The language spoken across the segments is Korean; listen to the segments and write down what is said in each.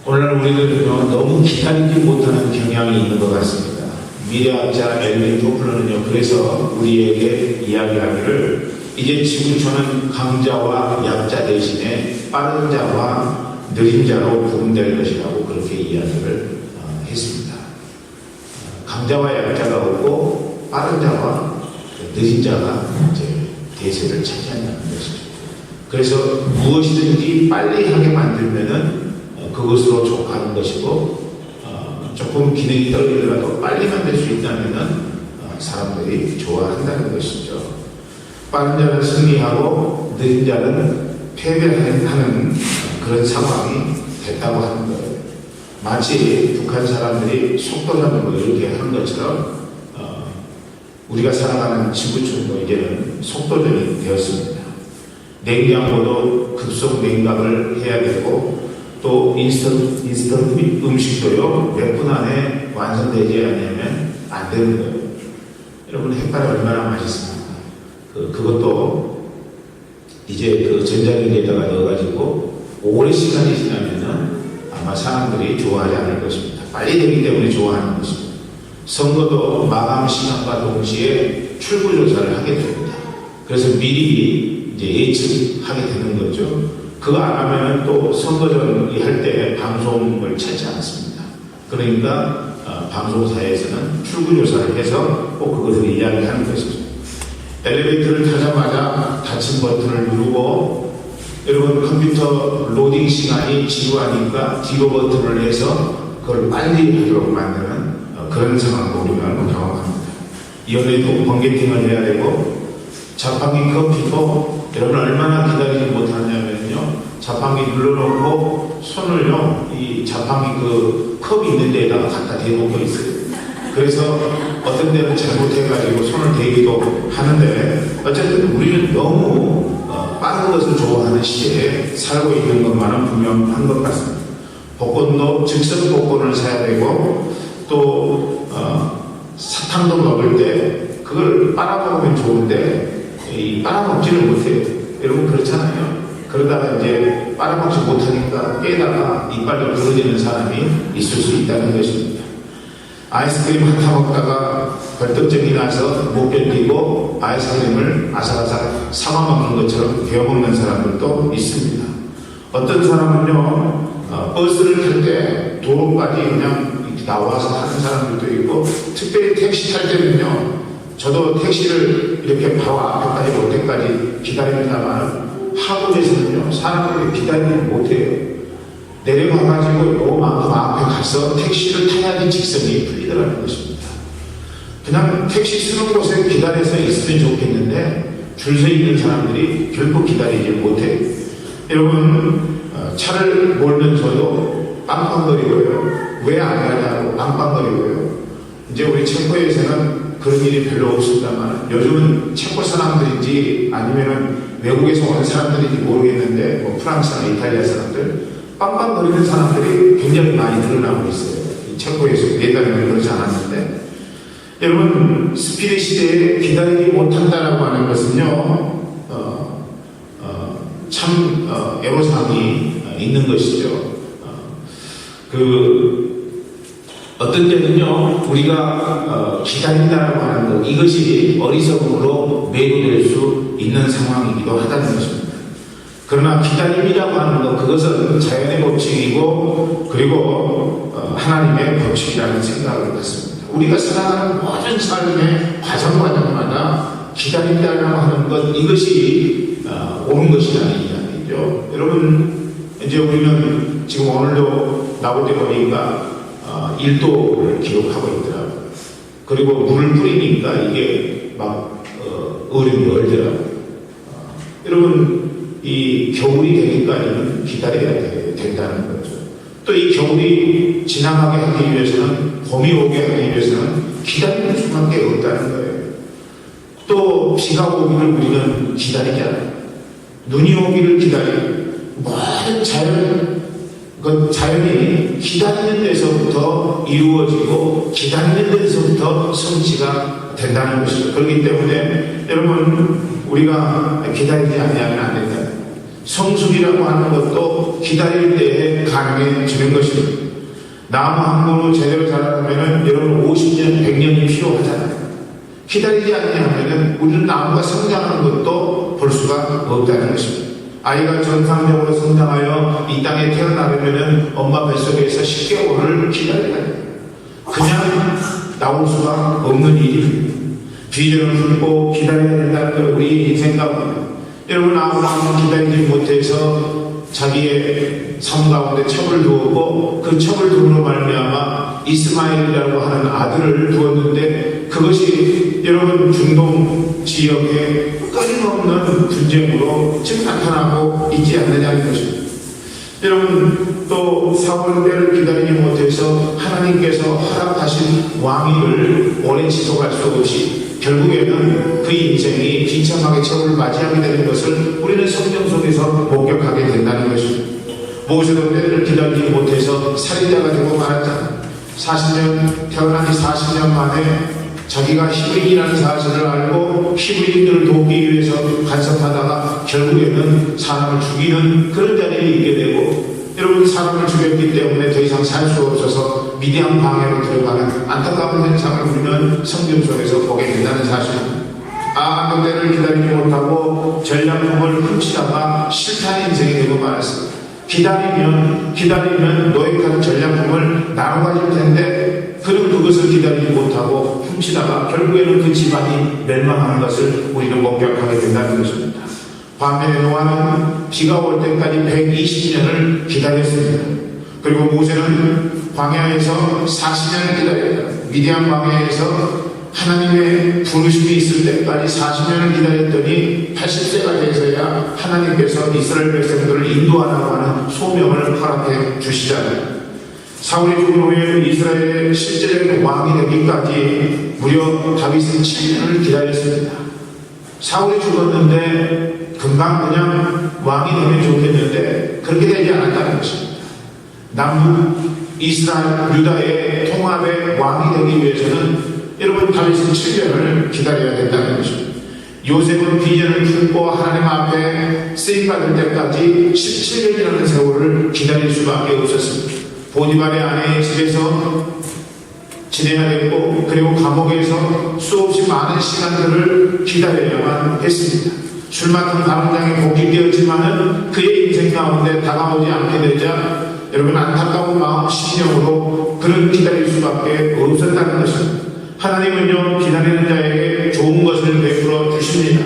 오늘 우리들은 너무 기다리지 못하는 경향이 있는 것 같습니다. 미래학자 엘빈 토플러는요, 그래서 우리에게 이야기하기를 이제 지구촌은 강자와 약자 대신에 빠른 자와 느린 자로 구분될 것이라고 그렇게 이야기를 했습니다. 강자와 약자가 없고 빠른 자와 느린 자가 이제 대세를 차지한다는 것이죠. 그래서 무엇이든지 빨리 하게 만들면은 그것으로 족하는 것이고, 조금 기능이 떨리더라도 빨리 만들 수 있다면은 사람들이 좋아한다는 것이죠. 빠른 자는 승리하고 느린 자는 패배하는 그런 상황이 됐다고 하는 거예요. 마치 북한 사람들이 속도전을 이렇게 하는 것처럼 우리가 살아가는 지구촌도 이제는 속도전이 되었습니다. 냉장고도 급속 냉각을 해야 되고, 또 인스턴트 음식도요, 몇 분 안에 완성되지 않으면 안 되는 거예요. 여러분, 햇반이 얼마나 맛있습니까? 그것도 이제 그 전자레인지에다가 넣어가지고 오랜 시간이 지나면은 아마 사람들이 좋아하지 않을 것입니다. 빨리 되기 때문에 좋아하는 것입니다. 선거도 마감 시간과 동시에 출구조사를 하게 됩니다. 그래서 미리 이제 예측하게 되는 거죠. 그거 안 하면 또 선거전이 할 때 방송을 찾지 않습니다. 그러니까 방송사에서는 출구조사를 해서 꼭 그것을 이야기하는 것이죠. 엘리베이터를 타자마자 닫힌 버튼을 누르고, 여러분 컴퓨터 로딩 시간이 지루하니까 뒤로 버튼을 해서 그걸 빨리 하도록 만드는 그런 상황도 우리가 경험합니다. 이번에도 번개팅을 해야 되고, 자판기 컴퓨터 여러분 얼마나 기다리지 못하냐면요, 자판기 눌러놓고 손을요, 이 자판기 그 컵이 있는 데에다가 갖다 대놓고 있어요. 그래서 어떤 데는 잘못해가지고 손을 대기도 하는데, 어쨌든 우리는 너무 빠른 것을 좋아하는 시대에 살고 있는 것만은 분명한 것 같습니다. 복권도 즉석 복권을 사야 되고, 또 사탕도 먹을 때 그걸 빨아먹으면 좋은데 빨아먹지를 못해요. 여러분 그렇잖아요. 그러다가 이제 빨아먹지 못하니까 깨다가 이빨이 부러지는 사람이 있을 수 있다는 것입니다. 아이스크림 한타 먹다가 벌떡증이 나서 못 견디고 아이스크림을 아삭아삭 삼아 먹는 것처럼 베어 먹는 사람들도 있습니다. 어떤 사람은요, 버스를 탈 때 도로까지 그냥 나와서 타는 사람들도 있고, 특별히 택시 탈 때는요, 저도 택시를 이렇게 바로 앞에까지 올 때까지 기다립니다만, 한국에서는요, 사람들이 기다리지 못해요. 내려가가지고 요만큼 앞에 가서 택시를 타야지 직성이 풀리더라는 것입니다. 그냥 택시 쓰는 곳에 기다려서 있으면 좋겠는데, 줄 서 있는 사람들이 결코 기다리지 못해요. 여러분, 차를 몰면서도 빵빵거리고요. 왜 안 가냐고 빵빵거리고요. 이제 우리 체코에서는 그런 일이 별로 없습니다만, 요즘은 체코 사람들인지 아니면은 외국에서 오는 사람들인지 모르겠는데, 뭐 프랑스나 이탈리아 사람들, 빵빵거리는 사람들이 굉장히 많이 늘어나고 있어요. 체코에서 예전에는 그렇지 않았는데, 여러분, 스피드 시대에 기다리지 못한다라고 하는 것은요, 참 애로사항이 있는 것이죠. 어떤 때는요, 우리가 기다린다라고 하는 것, 이것이 어리석음으로 매도될 수 있는 상황이기도 하다는 것입니다. 그러나 기다림이라고 하는 것, 그것은 자연의 법칙이고, 그리고 하나님의 법칙이라는 생각을 갖습니다. 우리가 살아가는 모든 삶의 과정마다 기다린다라고 하는 것, 이것이 옳은 것이라는 이야기죠. 여러분, 이제 우리는 지금 오늘도 나올 때 보니까 1도를 기록하고 있더라고요. 그리고 물을 뿌리니까 이게 막 얼음이 얼더라고요. 여러분, 이 겨울이 되니까는 기다려야 된다는 거죠. 또 이 겨울이 지나가게 하기 위해서는, 봄이 오게 하기 위해서는 기다리는 수밖에 없다는 거예요. 또 비가 오기를 우리는 기다리잖아요. 눈이 오기를 기다리고, 모든 자연이 기다리는 데서부터 이루어지고 기다리는 데서부터 성취가 된다는 것이죠. 그렇기 때문에 여러분, 우리가 기다리지 않으면 안 된다. 성숙이라고 하는 것도 기다릴 때에 가능해지는 것입니다. 나무 한 그루 제대로 자라려면 여러분 50년, 100년이 필요하잖아요. 기다리지 않냐면 우리는 나무가 성장하는 것도 볼 수가 없다는 것입니다. 아이가 정상적으로 성장하여 이 땅에 태어나려면 엄마 뱃속에서 10개월을 기다려야 돼요. 그냥 나올 수가 없는 일입니다. 비전을 품고 기다려야 된다는 걸 우리 인생 가운데 여러분 아무나 기다리지 못해서 자기의 삶 가운데 첩을 두었고 그 첩을 두므로 말미암아 이스마엘이라고 하는 아들을 두었는데 그것이 여러분 중동 지역에 끊임없는 분쟁으로 지금 나타나고 있지 않느냐는 것입니다. 여러분 또 사울 때를 기다리지 못해서 하나님께서 허락하신 왕위를 오래 지속할 수 없이 결국에는 그 인생이 비참하게 처음을 맞이하게 되는 것을 우리는 성경 속에서 목격하게 된다는 것입니다. 모세도 때를 기다리지 못해서 살인자가 되고 말았다. 40년 태어난 지 40년 만에 자기가 히브리인이라는 사실을 알고 히브리인들을 돕기 위해서 간섭하다가 결국에는 사람을 죽이는 그런 자리에 있게 되고 여러분 사람을 죽였기 때문에 더 이상 살 수 없어서 미디안 방해로 들어가는 안타까운 현상을 우리는 성경 속에서 보게 된다는 사실입니다. 아무 때를 기다리지 못하고 전략품을 훔치다가 실탄의 인생이 되고 말았습니다. 기다리면 노획한 전략품을 나눠 가질 텐데 그는 그것을 기다리지 못하고 훔치다가 결국에는 그 집안이 멸망하는 것을 우리는 목격하게 된다는 것입니다. 반면에 노아는 비가 올 때까지 120년을 기다렸습니다. 그리고 모세는 광야에서 40년을 기다렸다. 미디안 광야에서 하나님의 부르심이 있을 때까지 40년을 기다렸더니 80세가 돼서야 하나님께서 이스라엘 백성들을 인도하라고 하는 소명을 허락해 주시잖아요. 사울이 죽은 후에 이스라엘의 실제적인 왕이 되기까지 무려 다윗은 7년을 기다렸습니다. 사울이 죽었는데 금방 그냥 왕이 되면 좋겠는데 그렇게 되지 않았다는 것입니다. 남북 이스라엘 유다의 통합의 왕이 되기 위해서는 여러분 다윗은 7년을 기다려야 된다는 것입니다. 요셉은 비전을 품고 하나님 앞에 쓰임받을 때까지 17년이라는 세월을 기다릴 수밖에 없었습니다. 보디발의 아내의 집에서 지내야 됐고 그리고 감옥에서 수없이 많은 시간들을 기다려야만 했습니다. 술 맡은 가문장에 복귀되었지만은 그의 인생 가운데 다가오지 않게 되자 여러분 안타까운 마음 심령으로 그는 기다릴 수밖에 없었다는 것입니다. 하나님은요 기다리는 자에게 좋은 것을 베풀어 주십니다.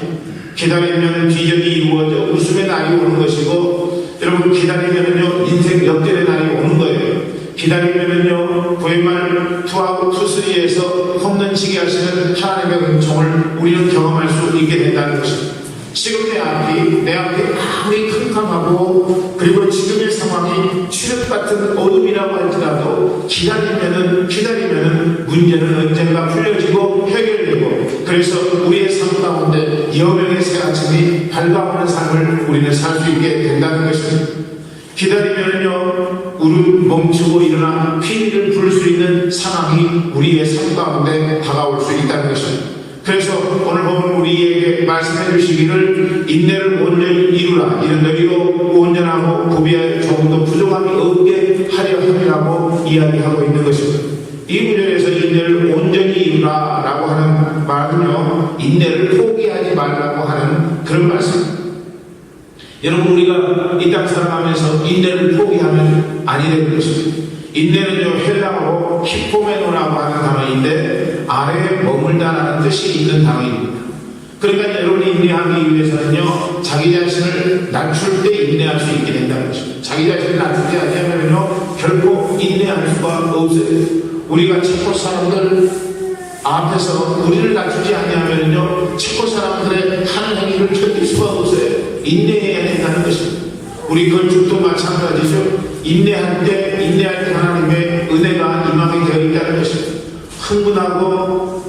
기다리면 비전이 이루어져 웃음의 날이 오는 것이고 여러분 기다리면은요 인생 역전의 날이 오는 거예요. 기다리면은요 부회말 투하고 투스리에서 홈런치게 하시는 하나님의 은총을 우리는 경험할 수 있게 된다는 것입니다. 지금 내 앞이 아무리 캄캄하고 그리고 지금의 상황이 칠흑 같은 어둠이라고 할지라도 기다리면은 문제는 언젠가 풀려지고 해결되고 그래서 우리의 삶 가운데 여명의 새 아침이 밝아오는 삶을 우리는 살 수 있게 된다는 것입니다. 기다리면은요 울음 멈추고 일어나 피리를 부를 수 있는 상황이 우리의 삶 가운데 다가올 수 있다는 것입니다. 그래서 오늘 보면 우리에게 말씀해 주시기를 인내를 온전히 이루라. 이는 너희로 온전하고 구비하여 조금도 부족함이 없게 하려 함이라고 이야기하고 있는 것입니다. 이 구절에서 인내를 온전히 이루라 라고 하는 말은요 인내를 포기하지 말라고 하는 그런 말씀입니다. 여러분 우리가 이 땅 살아가면서 인내를 포기하면 아니 되는 것입니다. 인내는요 헬라어로 히포메노라고 하는 단어인데 아래에 머물다라는 뜻이 있는 단어입니다. 그러니까 여러분이 인내하기 위해서는요 자기 자신을 낮출 때 인내할 수 있게 된다는 것입니다. 자기 자신을 낮추지 않으면요 결코 인내할 수가 없어요. 우리가 체코 사람들 앞에서 우리를 낮추지 않으면요 체코 사람들의 하는 행위를 견딜 수가 없어요. 인내해야 된다는 것입니다. 우리 건축도 마찬가지죠. 인내할 때 하나님의 은혜가 임하게 되어 있다는 것입니다. 흥분하고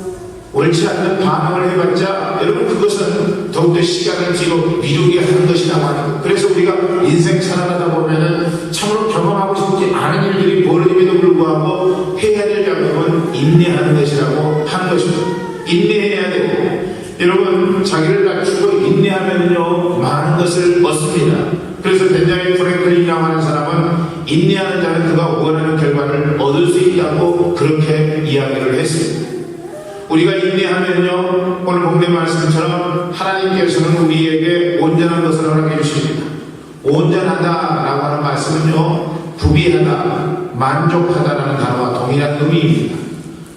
옳지 않는 반응을 해봤자 여러분 그것은 더욱더 시간을 뒤로 미루게 하는 것이라고 하는. 그래서 우리가 인생 살아가다 보면은 참으로 경험하고 싶지 않은 일들이 벌어짐에도 불구하고 해야 될 작업은 인내하는 것이라고 하는 것입니다. 인내해야 되고 여러분 자기를 낮추고 인내하면요 많은 것을 얻습니다. 그래서 벤자민 프랭클린이라고 하는 사람은 인내하는 자는 그가 원하는 결과를 얻을 수 있다고 그렇게 이야기를 했습니다. 우리가 인내하면요, 오늘 본문의 말씀처럼 하나님께서는 우리에게 온전한 것을 허락해 주십니다. 온전하다라고 하는 말씀은요, 부비하다, 만족하다라는 단어와 동일한 의미입니다.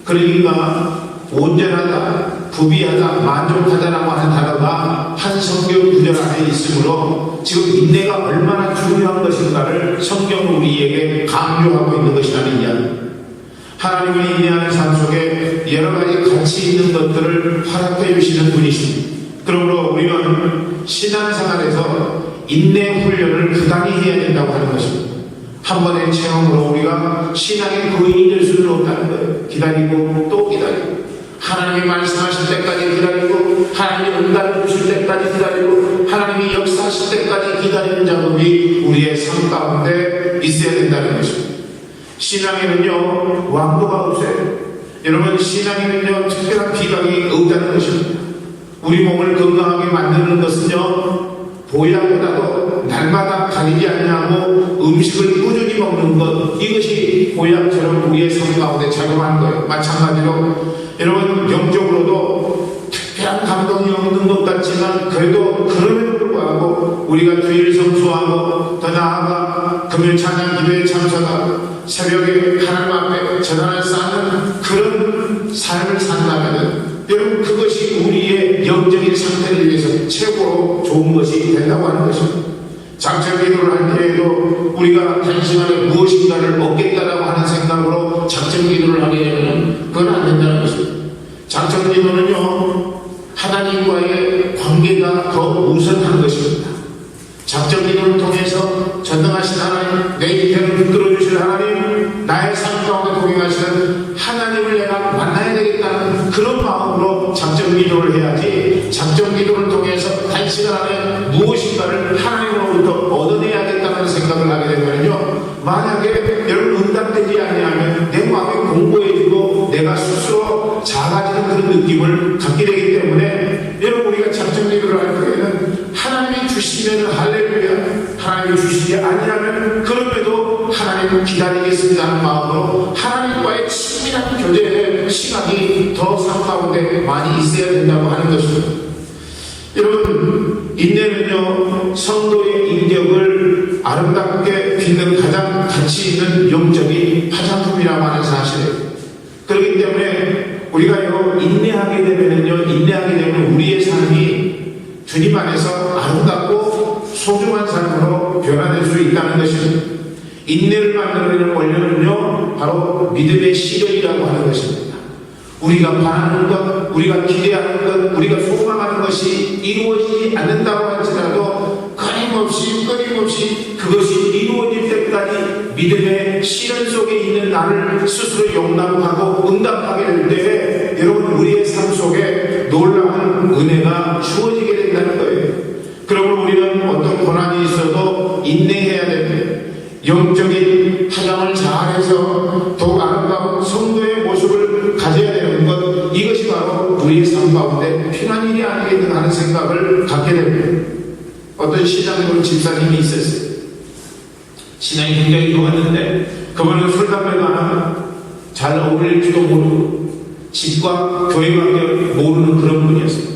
그러니까 온전하다, 부비하다, 만족하다라고 하는 단어가 한 성경 구절 안에 있으므로 지금 인내가 얼마나 중요한 것인가를 성경은 우리에게 강조하고 있는 것이라는 이야기입니다. 하나님은 인내하는 삶 속에 여러 가지 가치 있는 것들을 허락해 주시는 분이십니다. 그러므로 우리는 신앙생활에서 인내 훈련을 부단히 해야 된다고 하는 것입니다. 한 번의 체험으로 우리가 신앙의 거인이 될 수는 없다는 거예요. 기다리고 또 기다리고 하나님이 말씀하실 때까지 기다리고 하나님이 응답해 주실 때까지 기다리고 하나님이 역사하실 때까지 기다리는 작업이 우리의 삶 가운데 있어야 된다는 것입니다. 신앙에는요, 왕도가 없어요. 여러분, 신앙에는요, 특별한 비강이 없다는 것입니다. 우리 몸을 건강하게 만드는 것은요, 보약보다도 날마다 가리지 않냐고 음식을 꾸준히 먹는 것, 이것이 보약처럼 우리의 삶 가운데 작용하는 거예요. 마찬가지로 여러분, 영적으로도 특별한 감동이 없는 것 같지만 그래도 그럼에도 불구하고 우리가 주일 성수하고 더 나아가 금요 찬양 기도에 참석하고 새벽에 하나님 앞에 전환을 쌓는 그런 삶을 산다면 여러분, 그것이 우리의 영적인 상태를 위해서 최고로 좋은 것이 된다고 하는 것입니다. 장차 기도를 할 때에도 우리가 단시간에 무엇인가를 얻겠다라고 하는 생각으로 작정 기도를 하게 되면 그건 안 된다는 것입니다. 작정 기도는요, 하나님과의 관계가 더 우선한 것입니다. 작정 기도를 통해서 전능하신 하나님, 내 인생을 붙들어 주실 하나님, 나의 삶 가운데 동행하시는 하나님을 내가 만나야 되겠다는 그런 마음으로 작정 기도를 해야지, 작정 기도를 통해서 단시간 안에 무엇인가를 하나님으로부터 얻어내야겠다는 생각을 하게 되면요, 만약에 여러분 응답되지 아니하면 내 마음이 공고해지고 내가 스스로 작아지는 그런 느낌을 갖게 되기 때문에 여러분, 우리가 작정 기도를 할 때에는 하나님이 주시면 할렐루야, 하나님이 주시지 아니하면 그럼에도 하나님을 기다리겠습니다 하는 마음으로 하나님과의 친밀한 교제의 시간이 더 삶 가운데 많이 있어야 된다고 하는 것입니다. 여러분, 인내는요, 성도의 인격을 아름답게 빚는 가장 가치 있는 영적인 화장품이라고 하는 사실이에요. 그렇기 때문에 우리가요, 인내하게 되면 우리의 삶이 주님 안에서 아름답고 소중한 삶으로 변화될 수 있다는 것입니다. 인내를 만드는 원료는요, 바로 믿음의 실현이라고 하는 것입니다. 우리가 바라는 것, 우리가 기대하는 것, 우리가 소망하는 것이 이루어지지 않는다고 할지라도 끊임없이 그것이 이루어질 때까지 믿음의 실현 속에 있는 나를 스스로 용납하고 응답하게 될 때에 여러분, 우리의 삶 속에 놀라운 은혜가 주어지게 된다는 거예요. 그러므로 우리는 어떤 고난이 있어도 인내해야 됩니다. 영적인 화장을 잘해서 더욱 아름다운 성도의 모습을 가져야 되는 것, 이것이 바로 우리의 삶 가운데 필요한 일이 아니겠는가 하는 생각을 갖게 됩니다. 어떤 신앙적인 집사님이 있었어요. 신앙이 굉장히 좋았는데 그분은 술, 담배가 잘 어울릴지도 모르고 집과 교회 관계를 모르는 그런 분이었습니다.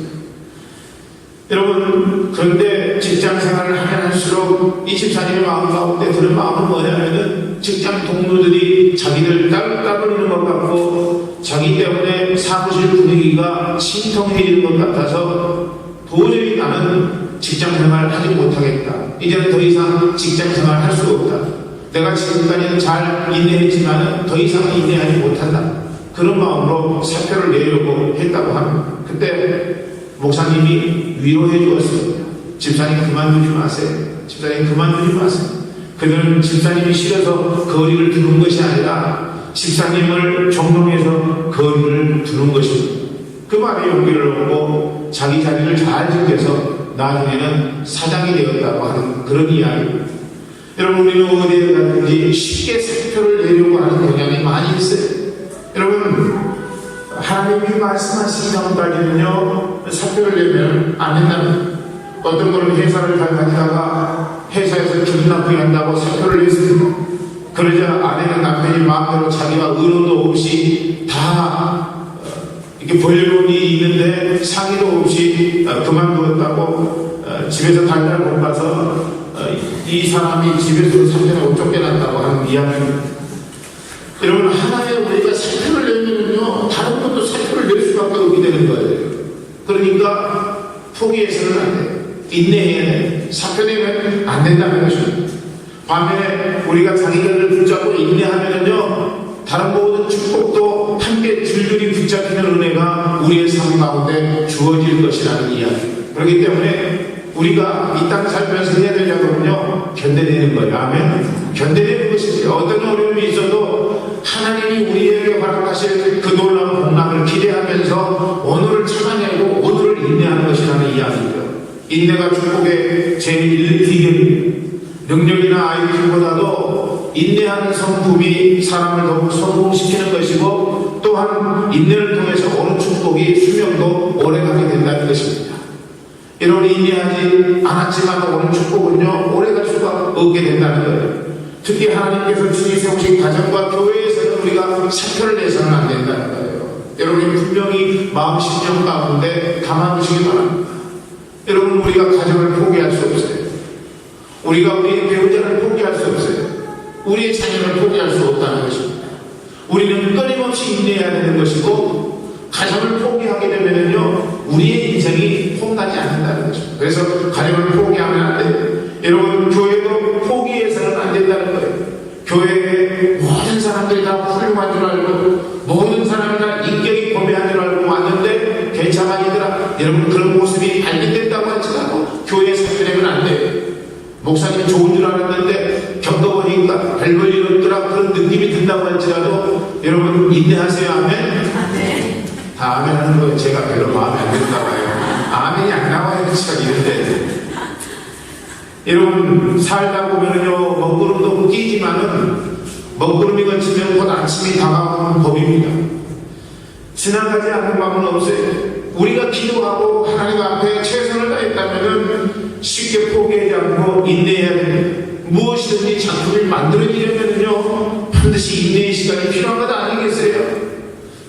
여러분, 그런데 직장 생활을 하면 할수록 이 집사님의 마음 가운데 드는 마음은 뭐냐면은 직장 동료들이 자기를 따돌리는 것 같고 자기 때문에 사무실 분위기가 신통해지는 것 같아서 도저히 나는 직장 생활을 하지 못하겠다. 이제는 더 이상 직장 생활을 할 수 없다. 내가 지금까지는 잘 인내했지만 더 이상 인내하지 못한다. 그런 마음으로 사표를 내려고 했다고 합니다. 그때 목사님이 위로해 주었습니다. 집사님 그만두지 마세요. 집사님 그만두지 마세요. 그들은 집사님이 싫어서 거리를 두는 것이 아니라 집사님을 존경해서 거리를 두는 것입니다. 그 말에 용기를 얻고 자기 자리를 잘 지켜서 나중에는 사장이 되었다고 하는 그런 이야기입니다. 여러분, 우리는 어디에 가든지 쉽게 사표를 내려고 하는 경향이 많이 있어요. 여러분, 하나님이 말씀하신 경우까지는요, 사표를 내면 안 된다는, 어떤 분은 회사를 잘 다니다가 회사에서 기분 나쁘게 한다고 사표를 냈습니다. 그러자 아내는 남편이 마음대로 자기가 의논도 없이 다 이렇게 벌려놓은 일이 있는데 상의도 없이 그만두었다고 집에서 달달 못 가서 이 사람이 집에서 3년을 쫓겨났다고 하는 이야기입니다. 여러분, 하나의 우리가 살펴를 내면은요, 다른 것도 살펴를 낼 수밖에 없게 되는 거예요. 그러니까 포기해서는 안 돼요. 인내해야 돼요. 살펴내면 안 된다는 것입니다. 반면에 우리가 자기를 붙잡고 인내하면은요, 다른 모든 축복도 함께 줄줄이 붙잡히는 은혜가 우리의 삶 가운데 주어질 것이라는 이야기. 그렇기 때문에 우리가 이 땅 살면서 해야 될 작업은요, 견뎌내는 거예요. 아멘. 견뎌내는 것이죠. 어떤 어려움이 있어도 하나님이 우리에게 허락하실 그 놀라운 복락을 기대하면서 오늘을 참아내고 오늘을 인내하는 것이라는 이야기죠. 인내가 축복의 제1비결입니다. 능력이나 IQ보다도 인내하는 성품이 사람을 더욱 성공시키는 것이고, 또한 인내를 통해서 오는 축복이 수명도 오래가게 된다는 것입니다. 여러분, 인내하지 않았지만 오는 축복은요, 오래갈 수가 없게 된다는 거예요. 특히 하나님께서 주의 세우신 가정과 교회에서는 우리가 사표를 내서는 안 된다는 거예요. 여러분이 분명히 마음 심령 가운데 담아두시기 바랍니다. 여러분, 우리가 가정을 포기할 수 없어요. 우리가 우리의 배우자를 포기할 수 없어요. 우리의 자녀를 포기할 수 없다는 것입니다. 우리는 끊임없이 인내해야 되는 것이고, 가정을 포기하게 되면요, 우리의 인생이 폼나지 않는다는 것입니다. 그래서 가정을 포기하면 안 돼요. 여러분, 교회도 포기해서는 안 된다는 거예요. 교회에 모든 사람들이 다 훌륭한 줄 알고, 모든 사람이 다 인격이 고매한 줄 알고 왔는데 괜찮아니더라. 여러분, 그런 모습이 발견된다고 할지라도 교회에 살펴내면 안 돼요. 목사님이 좋은 줄 알았는데 겪어보니까 별 볼 일 없더라, 그런 느낌이 든다고 할지라도 여러분, 인내하세요. 아멘? 아멘. 다 아멘 하는 거 제가 별로 마음에 안 든다고 해요. 아멘이 안 나와요. 참 이런데. 여러분, 살다 보면은요, 먹구름도 끼지만은 먹구름이 거치면 곧 아침이 다가오는 법입니다. 지나가지 않는 밤은 없어요. 우리가 기도하고 하나님 앞에 최선을 다했다면은 쉽게 포기하지 않고 인내해야 됩니다. 무엇이든지 작품이 만들어지려면요, 반드시 인내의 시간이 필요한 것 아니겠어요?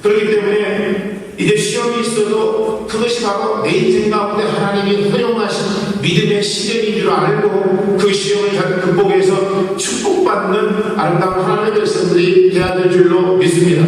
그렇기 때문에 이제 시험이 있어도 그것이 바로 내 인생 가운데 하나님이 허용하신 믿음의 시련인 줄 알고 그 시험을 잘 극복해서 축복받는 아름다운 하나님의 백성들이 되어야 될 줄로 믿습니다.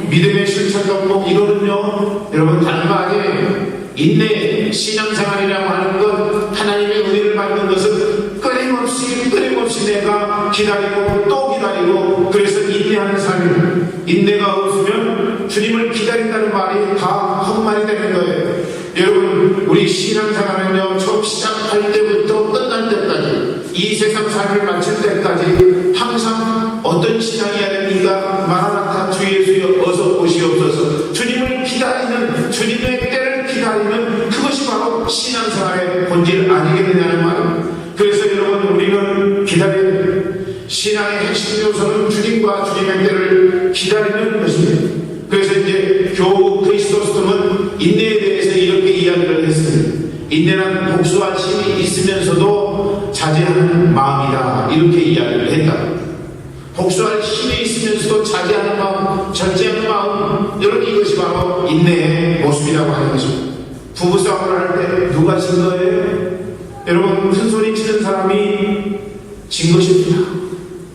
믿음의 실천 덕목, 이거는요, 여러분, 다른 거 아니에요. 인내, 신앙생활이라고 하는 것, 하나님의 은혜를 받는 것은 끊임없이 내가 기다리고 또 기다리고, 그래서 인내하는 삶입니다. 인내가 없으면 주님을 기다린다는 말이 다 헛말이 되는 거예요. 여러분, 우리 신앙생활은요, 처음 시작할 때부터 끝날 때까지, 이 세상 삶을 마칠 때까지 항상 어떤 신앙이어야 됩니까? 마라나타 주 예수여 어서 오시옵소서. 주님을 기다리는, 주님의 때를 기다리는, 그것이 바로 신앙생활의 본질 아니겠느냐는 말입니다. 그래서 여러분, 우리는 기다려야 됩니다. 신앙의 핵심 요소는 주님과 주님의 때를 기다리는 것입니다. 그래서 이제 교우 크리스토스톰은 인내에 대해서 이렇게 이야기를 했습니다. 인내는 복수할 힘이 있으면서도 자제하는 마음이다, 이렇게 이야기를 했다. 복수할 힘이 있으면서도 자제하는 마음, 절제하는 마음, 여러분, 이것이 바로 인내의 모습이라고 하는 것입니다. 부부싸움을 할 때 누가 진 거예요? 여러분, 큰 소리 치는 사람이 진 것입니다.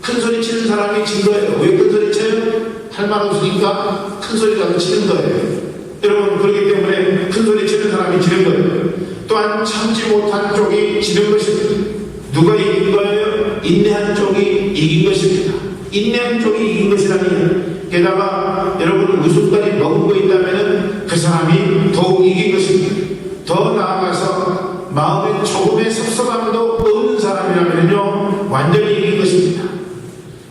큰 소리 치는 사람이 진 거예요. 왜 큰 소리 쳐요? 할 말 없으니까 큰 소리라도 치는 거예요. 여러분, 그렇기 때문에 큰 소리 치는 사람이 지는 거예요. 또한 참지 못한 쪽이 지는 것입니다. 누가 이긴 거예요? 인내한 쪽이 이긴 것입니다. 인내한 쪽이 이긴 것이라니, 게다가 여러분, 웃음까지 머금고 있다면 그 사람이 더욱 이긴 것입니다. 더 나아가서 마음에 조금의 섭섭함도 없는 사람이라면요, 완전히 이긴 것입니다.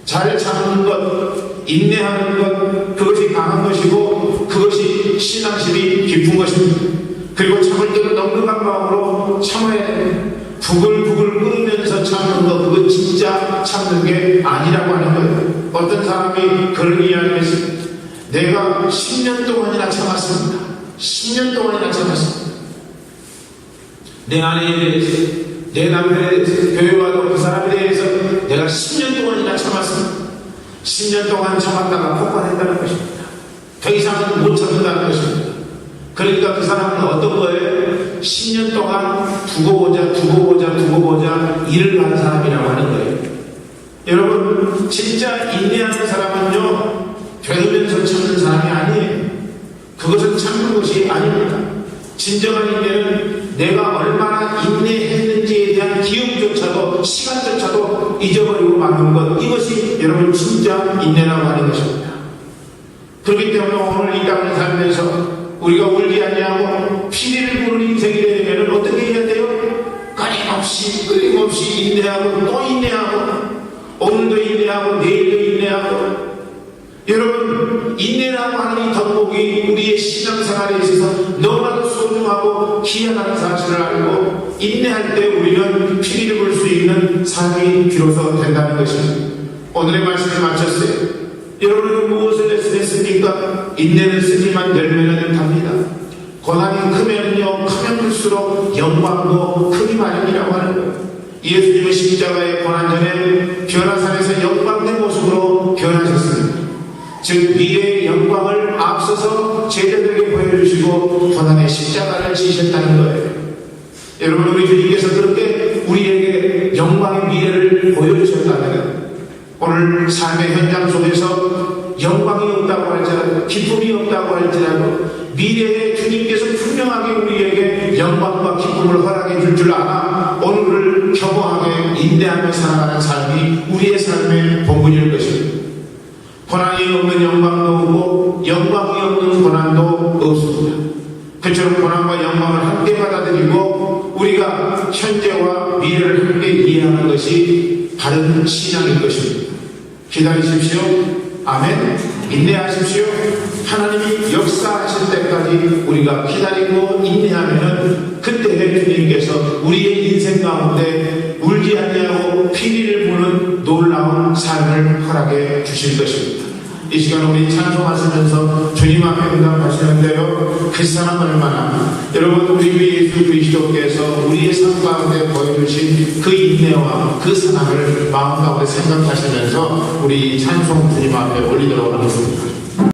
잘 참는 것, 인내하는 것, 그것이 강한 것이고, 그것이 신앙심이 깊은 것입니다. 그리고 참을 때도 넉넉한 마음으로 참아야 됩니다. 부글부글 끓으면서 참는 것, 그거 진짜 참는 게 아니라고 하는 거예요. 어떤 사람이 그런 이야기를 했습니다. 내가 10년 동안이나 참았습니다. 10년 동안이나 참았습니다. 내 아내에 대해서, 내 남편에 대해서, 교회 와도 그 사람에 대해서 내가 10년 동안이나 참았습니다. 10년 동안 참았다가 폭발했다는 것입니다. 더 이상은 못 참는다는 것입니다. 그러니까 그 사람은 어떤 거예요? 10년 동안 두고 보자 일을 하는 사람이라고 하는 거예요. 여러분, 진짜 인내하는 사람은요, 되면서 참는 사람이 아니에요. 그것은 참는 것이 아닙니다. 진정한 인내는 내가 얼마나 인내했는지에 대한 기억조차도, 시간조차도 잊어버리고 마는 것, 이것이 여러분 진짜 인내라고 하는 것입니다. 그렇기 때문에 오늘 이 땅을 살면서 우리가 울지 아니하고 피리를 부는 인생이 되면 어떻게 해야 돼요? 끊임없이 인내하고 또 인내하고, 오늘도 인내하고 내일도 인내하고. 여러분, 인내라고 하는 이 덕목이 우리의 신앙생활에 있어서 너무나도 소중하고 귀하다는 사실을 알고, 인내할 때 우리는 피리를 불 수 있는 삶이 비로소 된다는 것입니다. 오늘의 말씀을 마쳤어요. 여러분은 무엇을 했습니까? 인내를 쓰지만 열매는 답니다. 고난이 크면요, 크면 클수록 영광도 크기 마련이라고 하는 거예요. 예수님은 십자가의 고난 전에 변화산에서 영광된 모습으로 변하셨습니다. 즉 미래의 영광을 앞서서 제자들에게 보여주시고 고난의 십자가를 지셨다는 거예요. 여러분, 우리 주님께서 그렇게 우리에게 영광의 미래를 보여주셨다면 오늘 삶의 현장 속에서 영광이 없다고 할지라도, 기쁨이 없다고 할지라도 미래에 주님께서 분명하게 우리에게 영광과 기쁨을 허락해 줄 알아 오늘을 겸허하게 인내하며 살아가는 삶이 우리의 삶의 본분일 것입니다. 고난이 없는 영광도 없고 영광이 없는 고난도 없습니다. 그처럼 고난과 영광을 함께 받아들이고 우리가 현재와 미래를 함께 이해하는 것이 바른 신앙일 것입니다. 기다리십시오. 아멘. 인내하십시오. 하나님이 역사하실 때까지 우리가 기다리고 인내하면 그때 주님께서 우리의 인생 가운데 울지 아니하고 피리를 부는 놀라운 삶을 허락해 주실 것입니다. 이 시간 우리 찬송하시면서 주님 앞에 응답하시는데요, 그 사람 얼마나 여러분 우리 주 예수 그리스도께서 우리의 삶 가운데 보여주신 그 인내와 그 사랑을 마음 가운데 생각하시면서 우리 찬송 주님 앞에 올리도록 하겠습니다.